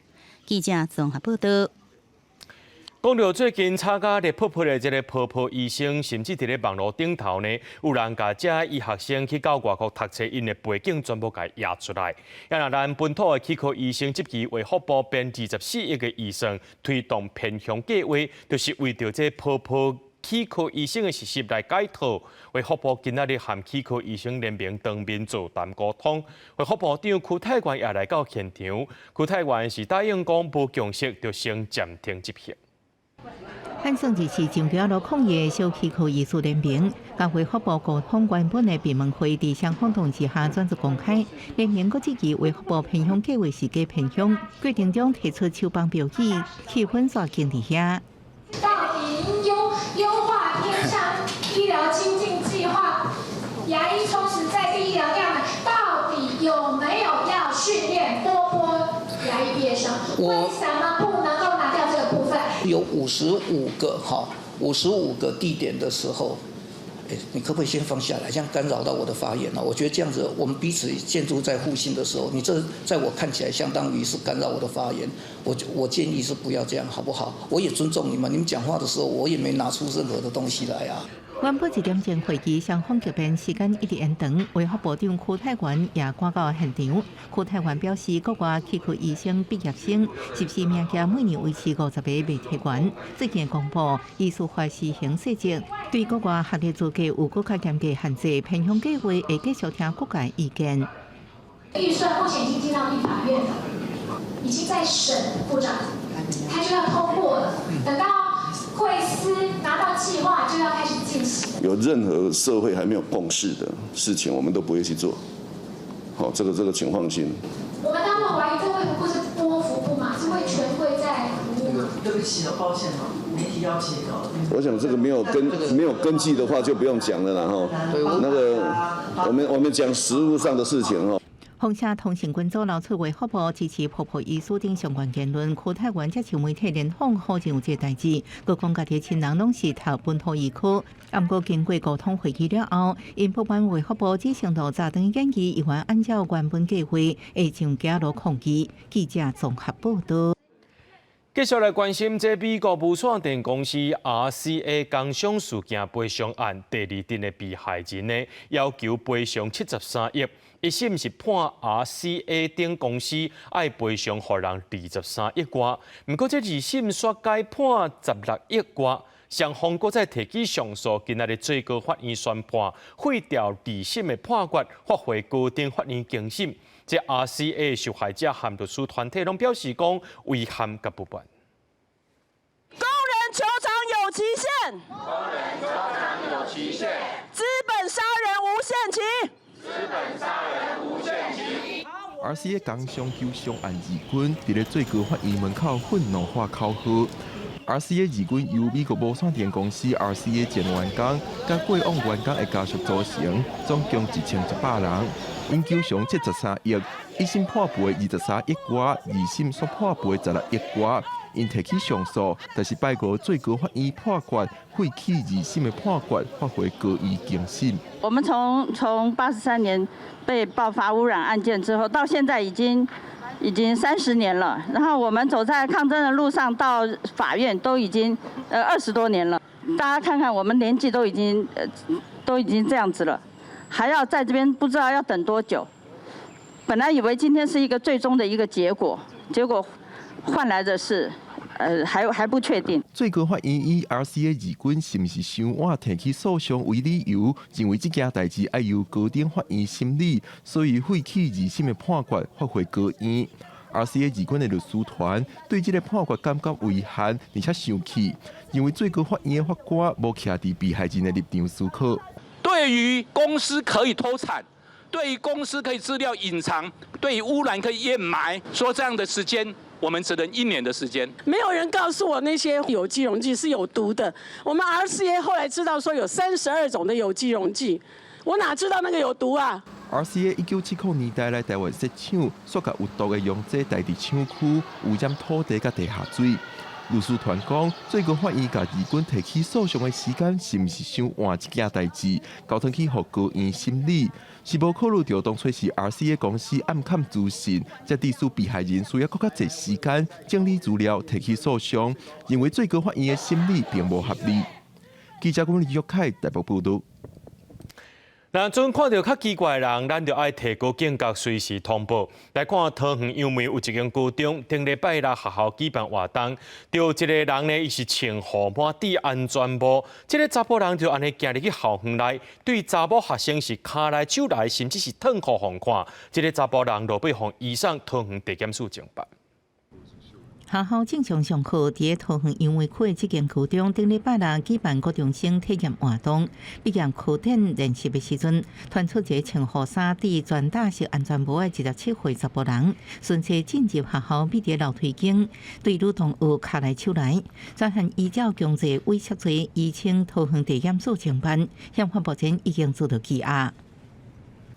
记者综合报道。讲到最近参加热泡泡的这个泡泡医生，甚至伫咧网络顶头呢，有人甲这医学生去到外国读册，因的背景全部甲压出来。也让咱本土的气科医生这期为福部编24亿的预算推动偏乡计划，就是为着这泡泡气科医生的实习来解套。为福部今仔日和气科医生联名当面座谈沟通。为福部长邱泰源也来到现场，邱泰源是答应讲无共识就先暂停执行。汉胜日是中标了抗疫小气科医师联名，甲为福部沟通原本的闭门会伫双方同之下转至公开。联名搁这期为福部偏乡计划是假偏乡，决定中提出手帮标语，气氛煞紧伫遐。到底优化偏乡医疗精进计划，牙医充实在地医疗量能，到底有没有要训练多牙医毕业生？为什么不能够拿掉这个部分？有55个地点的时候，你可不可以先放下来？这样干扰到我的发言了。我觉得这样子，我们彼此建筑在互信的时候，你这在我看起来相当于是干扰我的发言。我建议是不要这样，好不好？我也尊重你们，你们讲话的时候，我也没拿出任何的东西来啊。原本1点钟会议，双方这边时间一直延长，卫福部长邱泰源也赶到现场。邱泰源表示，国外气科医生毕业生14名家每年维持50个未提完。最近公布医术法施行细节，对国外学历资格有更加严格限制。偏向计划会继续听各界意见。预算目前已经进到立法院了，已经在审部长，他就要通过了。等到会司拿到计划就要开始进行。有任何社会还没有共识的事情，我们都不会去做。好，这个请放心。我们当然怀疑这卫福部是拨服部嘛，是为全会在服务嘛？对不起了，抱歉了，媒体要截稿。我想这个没有根据的话就不用讲了啦哈。那个我们讲实务上的事情哈。风社通讯群组流出卫福部支持婆婆医师等相关言论，柯泰源接受媒体联访，好像有这代志，佮讲家己亲人拢是读本土医科，不过经过沟通会议了后，因不满卫福部只承诺早顿建议，依然按照原本计划会上街路抗议。记者综合报道。继续来关心这美国无线电公司 RCA 工伤事件赔偿案第二庭的被害人呢，要求赔偿73亿。一审是判 RCA 等公司爱赔偿予人23亿外，不过这二审却改判16亿外。双方搁再提起上诉，今仔日最高法院宣判废掉二审的判决，发回高等法院经审。这 RCA 受害者和律师团体拢表示讲遗憾甲不满。工人求偿有期限，工人求偿有期限，资本杀人无限期。RCA 工伤救伤案二军伫咧最高法院门口愤怒发口号。RCA 二军由美国无线电公司 RCA 前员工甲过往员工的家属组成，总共1100人，因救偿73亿，一审判赔23亿外，二审却判赔16亿外。因提起上诉，但是拜五最高法院判决废弃二审的判决，发回高院经审。我们从83年被爆发污染案件之后，到现在已经30年了。然后我们走在抗争的路上，到法院都已经20多年了。大家看看，我们年纪都已经这样子了，还要在这边不知道要等多久。本来以为今天是一个最终的一个结果，结果换来的是，还不确定。最高法院以 RCA 二军是不是伤晚提起诉讼为理由，认为这件代志要由高等法院审理，所以废弃二审的判决，发回高院。RCA 二军的律师团对这个判决感觉遗憾，而且生气，因为最高法院的法官无徛伫被害人的立场思考。对于公司可以偷产，对于公司可以资料隐藏，对于污染可以掩埋，说这样的时间。我们只能1年的时间。没有人告诉我那些有机溶剂是有毒的。我们 RCA 后来知道说有32种的有机溶剂，我哪知道那个有毒啊 ？RCA 1970年代来台湾设厂，说甲有毒的溶剂带伫厂区，污染土地甲地下水。律师团讲，最高法院甲二军提起诉讼的时间是毋是伤晚一件代志，交通去互高院审理。是无考虑到当初是 RCA 公司暗砍资讯，才致使被害人需要更较侪时间整理资料提起诉讼，认为最高法院的审理并无合理。记者李玉凯台北报道。若阵看到较奇怪的人，咱就爱提高警觉，随时通报。来看桃园杨梅有一间高中，顶礼拜六学校举办活动，就一个人呢，伊是穿护满底安全帽，这个查甫人就安尼行入去校园内，对查某学生是骹来手来，甚至是脱裤互看。这个查甫人落尾互移送桃园地检署侦办。学校正常上课，伫桃园杨梅区的这间高中，顶礼拜六举办高中生体验活动。毕业课程练习的时阵，传出一个穿雨衫、戴全戴式安全帽的17岁查甫人，顺势进入学校美伫楼梯间，对女同学卡来手来，专项依照强制猥亵罪，移请桃园地检署侦办。现目前已经做到羁押。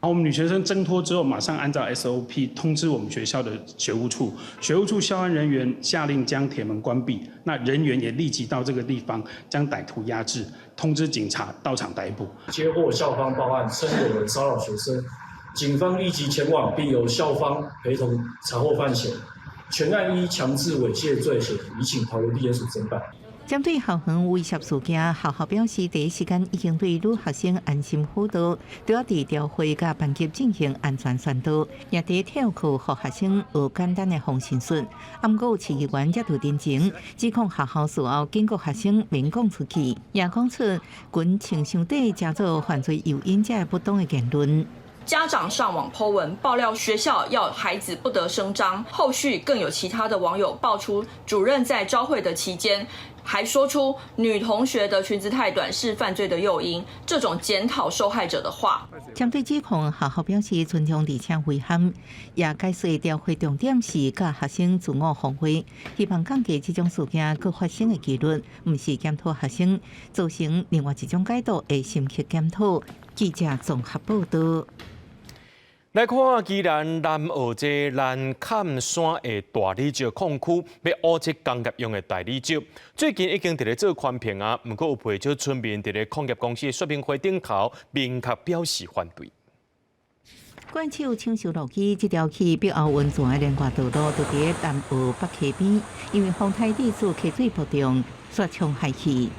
我们女学生挣脱之后，马上按照 SOP 通知我们学校的学务处，学务处校安人员下令将铁门关闭，那人员也立即到这个地方将歹徒压制，通知警察到场逮捕。接获校方报案，称有人骚扰学生，警方立即前往，并由校方陪同查获犯嫌，全案依强制猥亵罪嫌疑，移请桃园地检署侦办。针对校园威胁事件，学校表示第一时间已经对女学生安心辅导，都要伫调会甲班级进行安全宣导，也伫体育课互学生学简单的防身术。不过有市议员也就认情，指控学校事后警告学生免讲出去，也讲出群穿伤底加做犯罪诱因这不当的言论。家长上网 po 文爆料学校要孩子不得声张，后续更有其他的网友爆出主任在朝会的期间还说出女同学的裙子太短是犯罪的诱因，这种检讨受害者的话。针对指控，学校表示尊重而且遗憾，也解释调会重点是教学生自我防卫，希望降低这种事件各发生的几率，不是检讨学生，造成另外一种解读的深刻检讨。记者综合报道。来看，既然南澳这南坎山的大理石矿区要挖这工业用的大理石，最近已经伫咧做宽屏啊，不过有不少村民伫咧矿业公司的说明会顶头明确表示反对。管手抢修路基，这条去北澳温泉的连外道路，就伫咧南澳北溪边，因为风台地处溪水波动，雪冲海去。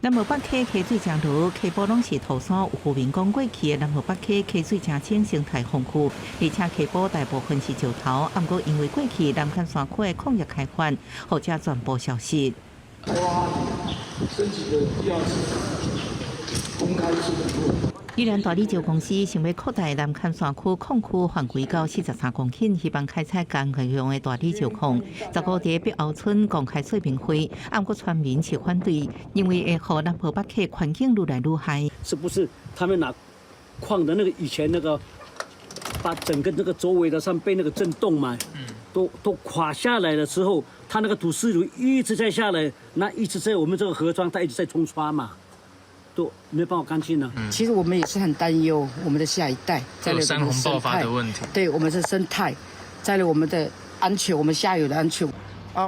南澳北溪溪水正多，溪坡拢是土山，有居民讲过去的南澳北溪溪水正清生态丰富，而且溪坡大部分是石头，不过因为过去南坎山区的矿业开发，或者全部消失。申请的第二次公开出的。宜兰大理石公司想要扩大南坎山区矿区范围到43公顷，希望开采工业用的大理石矿。15日北澳村公开说明会，不过村民是反对，因为会让南澳北溪环境愈来愈害。是不是他们拿矿的那个以前那个，把整个那个周围的上被那个震动嘛，都垮下来的时候，它那个土石流一直在下来，那一直在我们这个河川，它一直在冲刷嘛。都没办法干净了。其实我们也是很担忧我们的下一代，再来山洪爆发的问题。对我们的生态，再来我们的安全，我们下游的安全。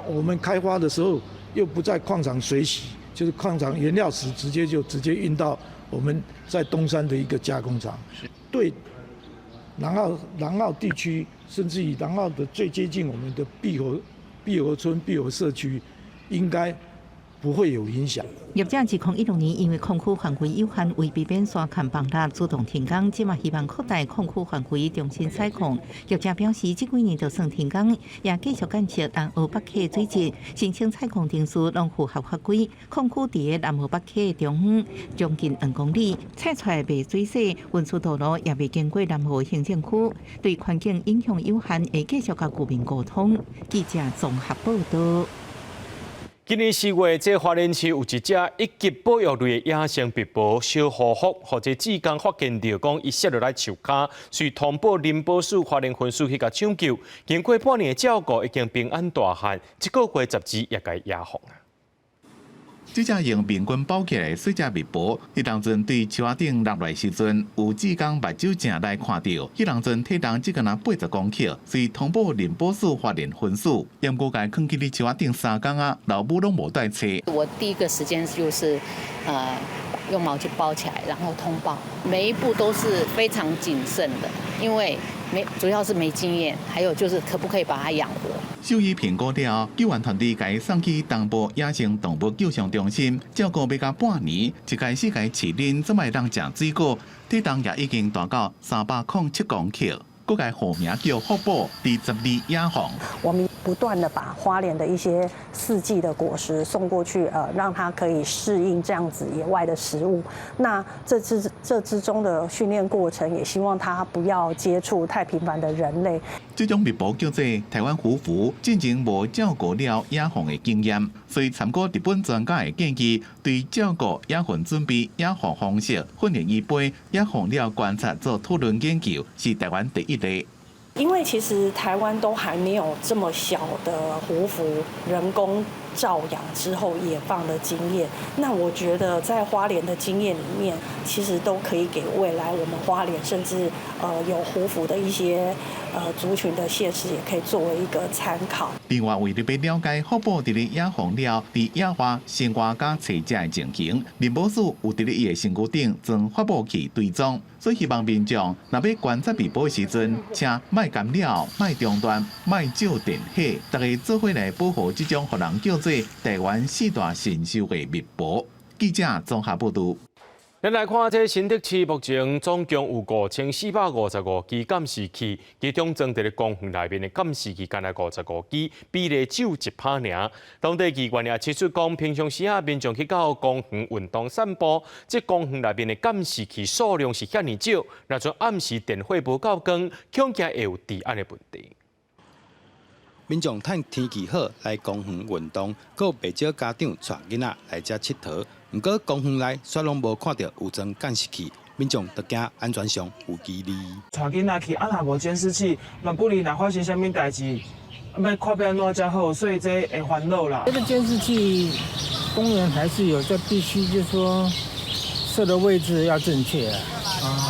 我们开发的时候又不在矿场水洗，就是矿场原料池直接运到我们在东山的一个加工厂。对南澳地区，甚至于南澳的最接近我们的碧河村、碧河社区，应该不会有影响。业者2016年因为矿区范围有限，为避免山坎崩塌，主动停工。即嘛希望扩大矿区范围，重新采矿。业者表示，这几年就算停工，也继续监测南澳北溪水质，申请采矿定数拢符合法规。矿区伫南澳北溪的中央，将近2公里，采出来未水洗，运输道路也未经过南澳行政区，对环境影响有限，会继续甲居民沟通。记者综合报道。今年4月，这花莲市有一只一级保育类的野生壁豹小虎虎，或者志工发现到讲伊摔落来树骹，随通报林保署花莲分署去甲抢救，经过半年的照顾，已经平安大汉，一个月10日也该野放啊。这只用面棍包起来的小只蜜蜂，迄当阵对树仔顶落来时阵，有志工目睭正来看到，迄当阵体重只敢若80公克，随通报林保署花莲分署，严格甲囥起伫树仔顶3天啊，老母拢无带车。我第一个时间就是用毛巾包起来，然后通报，每一步都是非常谨慎的，因为主要是没经验，还有就是可不可以把它养活。兽医评估了，救援团队甲伊送去东部野生动物救伤中心照顾要到半年，一开始甲伊饲奶，怎么让食水果，体重也已经大到307公克。各界好名叫福宝，第12野放。我们不断的把花莲的一些4季的果实送过去，让它可以适应这样子野外的食物。那这之中的训练过程，也希望它不要接触太频繁的人类。这种蜜蜂叫做台湾虎蝠，进前无照顾了野放的经验，所以参考日本专家的建议，对照顾野放准备、野放方式、训练伊飞、野放了观察做讨论研究，是台湾第一例。因为其实台湾都还没有这么小的虎蝠人工照养之后野放的经验，那我觉得在花莲的经验里面，其实都可以给未来我们花莲甚至有虎蝠的一些族群的县市，也可以作为一个参考。另外，为了要了解福宝伫咧野放了伫野外生活甲找食的情形，林保署有伫咧伊的身躯顶装发报器追踪，所以希望民众若要观察蜜蜂的时阵，请莫干扰、莫中断、莫照电火，大家做伙来保护这种互人叫做台湾4大神兽的蜜蜂。记者综合报道。咱来看这新竹市目前总共有5455支监视器，其中装伫咧公园内面的监视器干来55支，比例只有1%尔。当地机关也指出讲，平常时民众去到公园运动散步，这公园内面的监视器数量是遐尼少，若像暗时电火无够光，恐惊会有治安的问题。民众趁天气好来公园运动，阁有不少家长带囡仔来遮佚佗。不过公园内却拢无看到有装监视器，民众就惊安全上有疑虑。带囡仔去，若无监视器，万不利若发生啥物代志，要看要安怎才好，所以这会烦恼啦。这个监视器，公园还是有，这必须就是说设的位置要正确啊。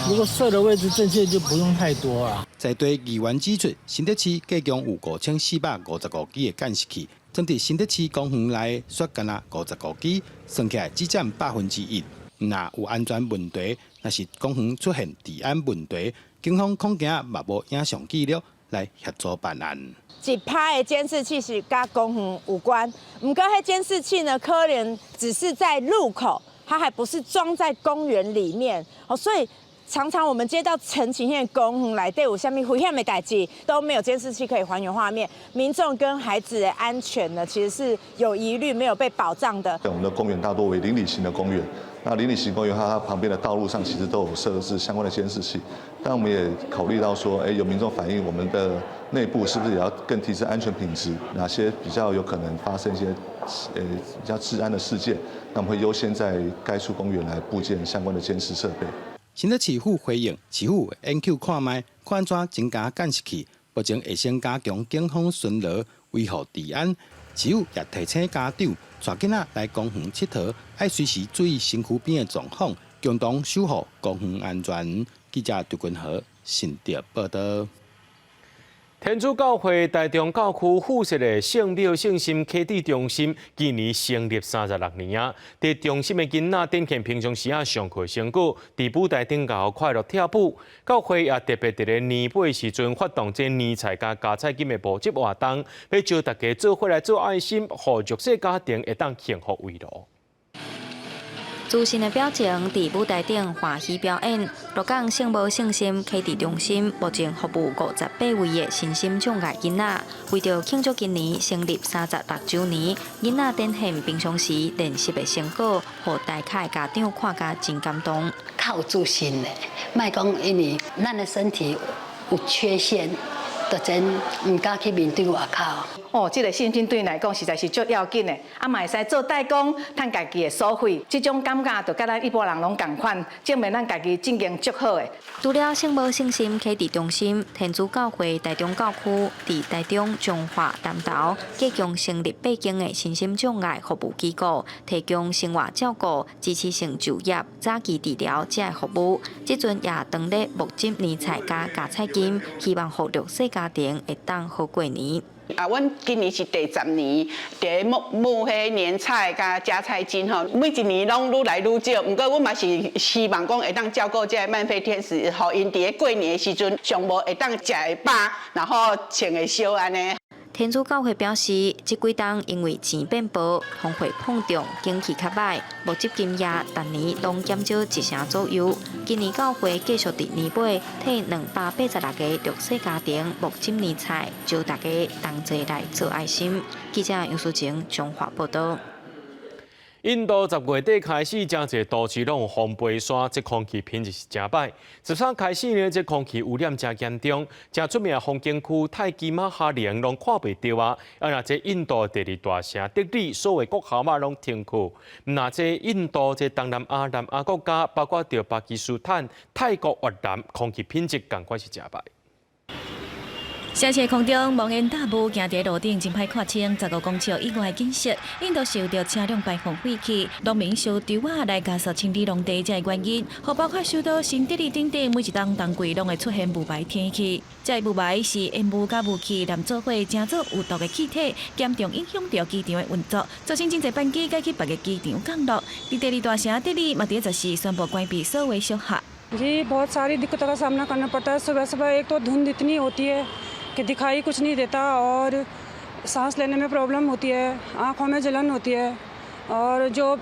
如果睡的位置正确，就不用太多了。在对议员指出，新德市计共有5455支的监视器，整体新德市公园内却干那55支，算起来只占1%。若有安全问题，若是公园出现治安问题，警方恐惊嘛无影像记录来协助办案。一派的监视器是跟公园有关，不过迄监视器呢，可能只是在路口，它还不是装在公园里面所以常常我们接到陈情县公园内底有啥物危险的代志，都没有监视器可以还原画面，民众跟孩子的安全呢，其实是有疑虑，没有被保障的。我们的公园大多为邻里型的公园，那邻里型公园它旁边的道路上其实都有设置相关的监视器，但我们也考虑到说，有民众反映我们的内部是不是也要更提升安全品质？哪些比较有可能发生一些比较治安的事件？那我们会优先在该处公园来布建相关的监视设备。新德市府回应，市府研究看卖，看怎增加监视器，目前会先加强警方巡逻，维护治安。市府也提醒家长，带囡仔来公园佚佗，要随时注意身躯边的状况，共同守护公园安全。记者杜君豪，新德报道。天主教会台中教区附设的圣庙圣心启智中心，今年成立36年啊！在中心的囡仔展现平常时上课成果，伫舞台顶头快乐跳舞。教会也特别伫咧年尾时阵发动这年菜加加菜金的募集活动，要招大家做伙来做爱心，互弱势家庭会当幸福围炉。自信的表情伫舞台顶欢喜表演。鹿港圣母圣心启智中心目前服务58位的身心障碍囡仔，为着庆祝今年成立36周年，囡仔展现平常时练习的成果，互大家家长看甲真感动。较有自信的，莫讲因为咱的身体有缺陷，就真唔敢去面对外口。这个信心对来讲实在是足要紧的，嘛会使做代工，赚家己的所费，这种感觉就甲咱一般人拢同款，证明咱家己正经足好的。除了圣母圣心启智中心，天主教会台中教区伫台中、彰化、南投，计共成立8间的身心障碍服务机构，提供生活照顾、支持性就业、早期治疗这类服务。即阵也当咧募集年菜加加菜金，希望互弱势家庭会当好过年。阮今年是第10年，伫募迄年菜甲加菜金吼，每一年拢愈来愈少。毋过阮嘛是希望讲会当照顾这慢飞天使，互因伫咧过年的时阵，上无会当食会饱，然后穿会少安尼。天主教会表示，这几冬因为钱变薄，通货膨胀，经济较歹，募集金额逐年拢减少1成左右。今年教会继续伫年尾替286个弱势家庭募集年菜，招大家同齐来做爱心。记者杨淑晴彰化报道。印度10月底开始，真侪都市拢有风飞沙，这空气品质是真歹。13开始呢，这空气污染真严重，真出名的风景区泰姬玛哈陵拢看袂到啊！那这印度第2大城德里，所有国校嘛拢停课。那这印度这东南亚国家，包括着巴基斯坦、泰国、越南，空气品质同款是真歹。城市空中蒙烟大雾，行在路顶真歹看清15公尺以外的景色。印度受到车辆排放废气，农民烧稻仔来加速清理农地，这个原因，和包括首都新德里等地每一栋冬季拢会出现雾霾天气。这雾霾是烟雾甲雾气连做伙成做有毒的气体，严重影响到机场的运作，造成真侪班机改去别个机场降落。伫第2大城德里，嘛伫10时宣布关闭所有小学。जी बहुत सारी दिक्कतों का सामना करना पड़ता है। सुबह सुबह एक तो धुंध इतनी होती है कि दिखाई कुछ नहीं देता और सांस लेने में प्रॉब्लम होती है, आँखों में जलन होती है और जो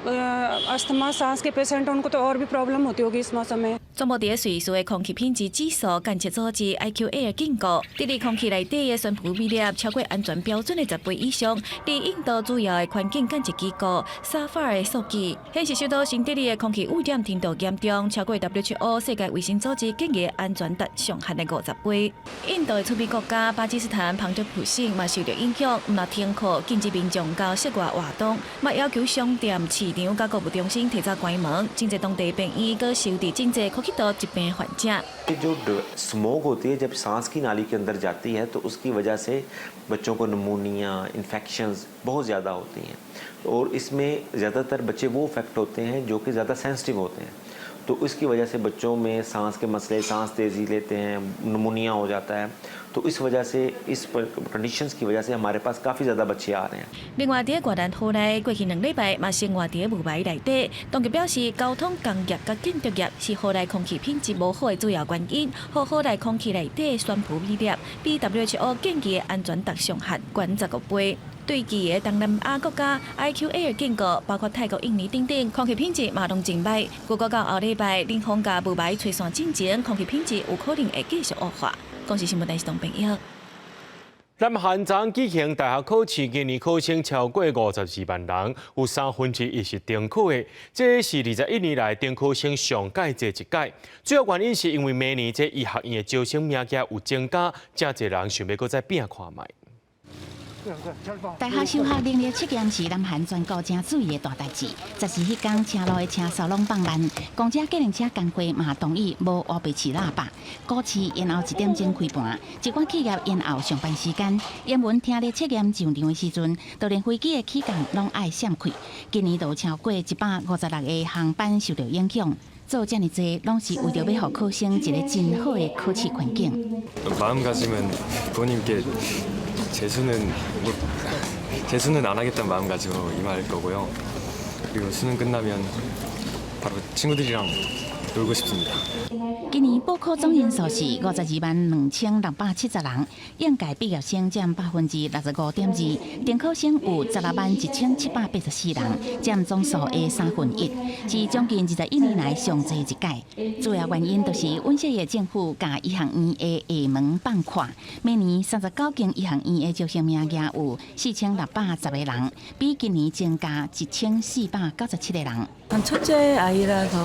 अस्थमा सांस के पेशेंट हैं उनको तो और भी प्रॉब्लम होती होगी इस मौसम में। 中部地瑞士的空气品质指数监测组织 IQAir 警告，德里空气内底的悬浮微粒超过安全标准的10倍以上。伫印度主要的环境监测机构 SAFAR 的数据显示，首都新德里的空气污染程度严重，超过 WHO 世界卫生组织建议安全达上限的50倍。印度的出名国家巴基斯坦旁遮普省嘛受到影响，唔若停课，禁止民众到室外活动，嘛要求商店、市场甲购物中心提早关门。真侪当地病院佮受到真侪呼吸道疾病患者。जो स्मोक होती है जब सांस की नाली के अंदर जाती है तो उसकी वजह से बच्चों को निमोनिया इन्फेक्शंस बहुत ज़्यादा होती हैं और इसमें ज़्यादातर बच्चे वो इफेक्ट होते हैं जो कि ज़्यादा सेंसिटिव होते हैं तो इसकी वजह से बच्चों में सांस के मसले, सांस तेज़ी लेते हैं, निमोनिया हो जाता है। तो इस वजह से इस कंडीशंस की वजह से हमारे पास काफ़ी ज़्यादा बच्चे आ रहे हैं。另外，喺元旦後嚟，過去2禮拜嘛生活喺霧霾內底，當局表示交通工業甲建築業是後來空氣品質無好嘅主要原因，後來空氣內底懸浮微粒比 WHO 建議嘅安全值上限懸10個倍。對其嘅東南亞國家 IQAir 警告，包括泰國、印尼等等，空氣品質嘛攏真歹。不過到後禮拜，冷風甲霧霾吹散進前，空氣品質有可能會繼續惡化。公視新聞台是董炳耀。南韓昨舉行大學考試，今年考生超過52萬人，有1/3是停考的，這是21年來停考生上屆這一屆。主要原因是因為明年這醫學院的招生名額有增加，真濟人想要擱再拼看賣。大學修學能力測驗是南韓全國正注意的大代誌。就是迄天車路的車手攏放慢，公車、計程車工會嘛同意無烏白市喇叭，鼓市延後1點鐘開盤，一寡企業延後上班時間。英文聽力測驗上場的時陣，就連飛機的起降攏愛閃開。今年就超過156個航班受到影響。做這麼多，攏是為咗要讓考生一個真好的考試環境。 마음가짐은 부모님께 재수는 안 하겠다는 마음 가지고 임할 거고요. 그리고 수능 끝나면 바로 친구들이랑 놀고 싶습니다. 今年報考總人數是522670人，應屆畢業生佔65.2%，停考生有161784人，佔總數的1/3，是將近21年來上濟一屆。主要原因就是阮縣的政府甲醫學院的下門放寬，每年39間醫學院的招生名額有4610個人，比今年增加1497個人。 첫째 아이라서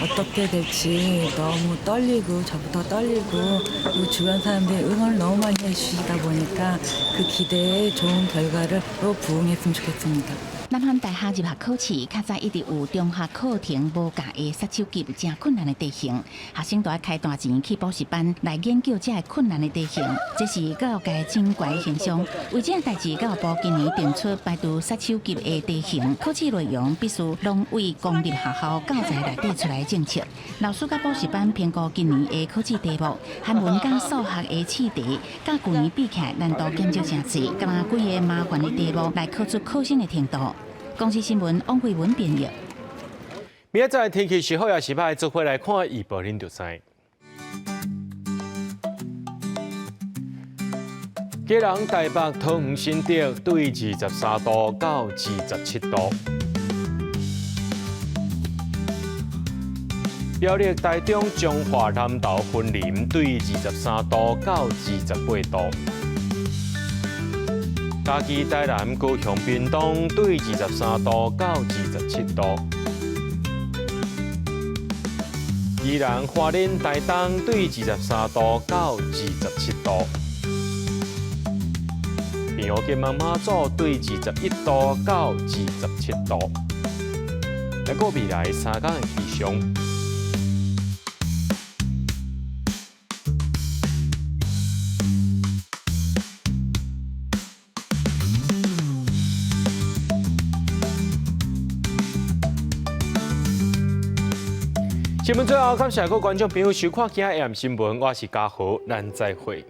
어떻게 될지 너무 떨리고 저부터 떨리고 그리고 주변 사람들이 응원을 너무 많이 해주시다 보니까 그 기대에 좋은 결과를 부응했으면 좋겠습니다. 南韓大學入學考試，較早一直有中學課程無教的殺手級真困難的地形，學生都要開大錢去補習班來研究這個困難的地形，這是教育界真怪的現象。為這個代誌，教育部今年定出排除殺手級的地形，考試內容必須攏為公立學校教材內底出來政策。老師甲補習班評估今年的考試題目，韓文甲數學的試題，甲舊年比起來難度減少真濟，加上幾個麻煩的題目來考出考生的程度。 公視新聞王慧文編譯。明仔載天氣是好也是歹，做回來看預報您就知。今日台北、桃園、新竹對23度到27度，苗栗、台中、彰化、南投、雲林對23度到28度。 嘉義、台南、高雄、屏東對23度到27度；宜蘭、花蓮、台東對23度到27度；平湖、金門、馬祖對21度到27度。來個未來3天的氣象。 新聞最後，感謝各位觀眾朋友收看今日AM新聞，我是嘉豪，咱再會。